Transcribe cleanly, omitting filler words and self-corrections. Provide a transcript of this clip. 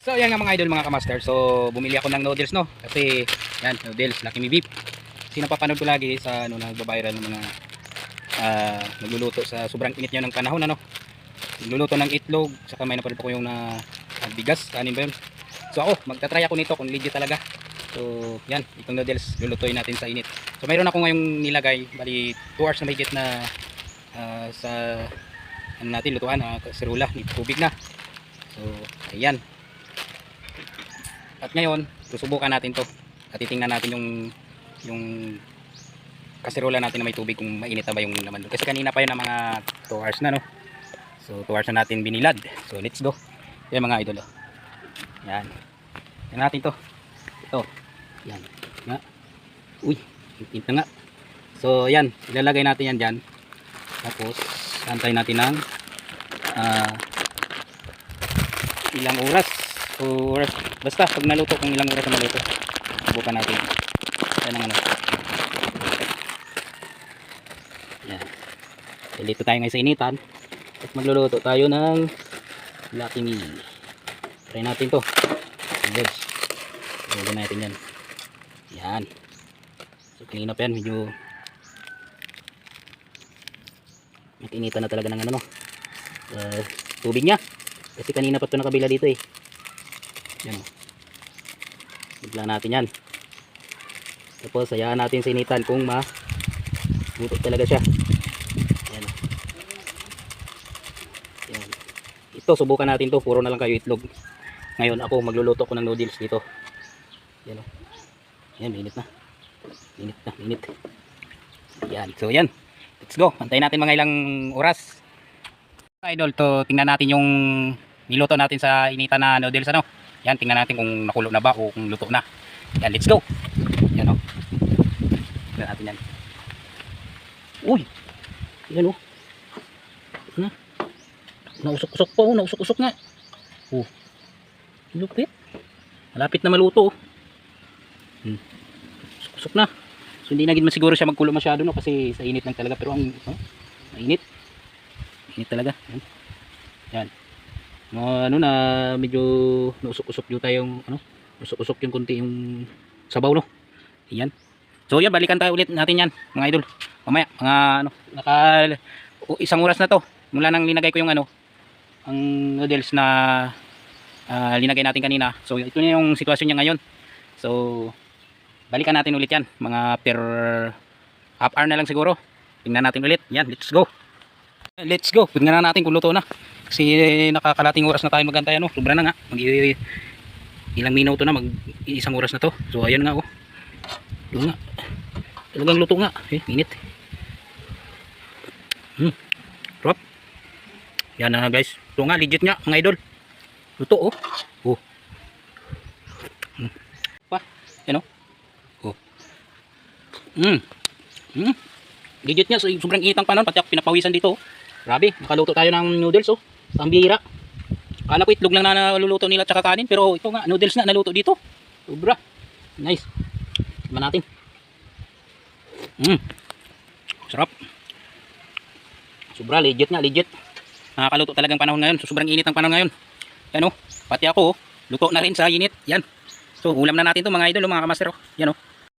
So yan nga mga idol, mga kamaster. So bumili ako ng noodles, no, kasi yan, noodles Lucky Me Beef. Kasi napapanood ko lagi sa ano, nagbabiral ng mga nagluluto sa sobrang init niya ng panahon, ano, nagluluto ng itlog, saka may napanood ko yung na bigas, kanin ba yun. So ako, magta-try ako nito kung legit talaga. So yan, itong noodles lulutuin natin sa init. So mayroon ako ngayong nilagay, bali 2 hours na mahigit na sa ano natin lutuan, kaserula, tubig na. So ayan. At ngayon, susubukan natin to. At titingnan natin yung kaserola natin na may tubig kung mainit na ba yung laman doon. Kasi kanina pa yun na mga 2 hours na, no. So 2 hours na natin binilad. So let's go. Yan mga idol. Yan. Yan natin to. Ito. Yan. Nga. Uy, init na nga. So yan, ilalagay natin yan dyan. Tapos antayin natin ng ilang oras. So oras, basta pag naluto, kung ilang oras na naluto, subukan natin. Yan ang ano. Yan. Dito tayo ngayon sa initan at magluluto tayo ng Lucky Me. Try natin to. Guys, gawin natin yan. Yan. So kanina pa yan, medyo initan na talaga ng ano, no, tubig niya. Kasi kanina pa ito nakabila dito eh. Yan o. Bigla natin yan. Tapos hayaan natin sa initan kung luto talaga siya. Yan o. Yan. Ito, subukan natin to. Puro na lang kayo itlog. Ngayon ako magluluto ko ng noodles dito. Yan o. Yan, minit na. Minit na, minit. Yan. So yan. Let's go. Antayin natin mga ilang oras. Idol, to tingnan natin yung niluto natin sa initan na noodles, ano. Yan, tingnan natin kung nakulo na ba o kung luto na. Yan, let's go. Yan o. Tingnan natin yan. Uy! Yan o. Na? Nausok-usok pa o. Nausok-usok nga. Oh. Lupit. Malapit na maluto o. Usok-usok na. So hindi na gid masiguro siya magkulo masyado, no, kasi sa init lang talaga, pero ang mainit. Init talaga. Yan. Yan. Ano na medyo nausok-usok yung tayong ano, usok-usok yung konti yung sabaw, no. Ayan. So yan, balikan tayo ulit natin yan mga idol. Mamaya mga ano, isang oras na to mula nang linagay ko yung ano, ang noodles na linagay natin kanina. So ito na yung sitwasyon niya ngayon. So balikan natin ulit yan mga per half hour na lang siguro. Tingnan natin ulit. Yan, let's go. Let's go. Tingnan na natin kung luto na. Kasi nakakalating oras na tayo magantay, ano. Sobra na nga. Ilang minuto na, isang oras na to. So ayan nga, oh. Luto nga. Talagang luto nga. Minit. Drop. Yan na guys. Luto nga, legit nga mga idol. Luto, oh. Oh. Pa. Yan, oh. Oh. Legit nga. So, sobrang itang panon. Pati ako pinapawisan dito, oh. Grabe, nakaluto tayo ng noodles, oh. Ang bihira. Kala ko itlog lang na naluluto nila tsaka kanin, pero ito nga, noodles na naluto dito. Sobra. Nice. Tignan natin. Sarap. Sobra, legit nga, legit. Nakakaluto talagang panahon ngayon. So, sobrang init ang panahon ngayon. Yan, oh. Pati ako, oh. Luto na rin sa init. Yan. So, ulam na natin to mga idol, mga kamaster, oh. Yan, oh.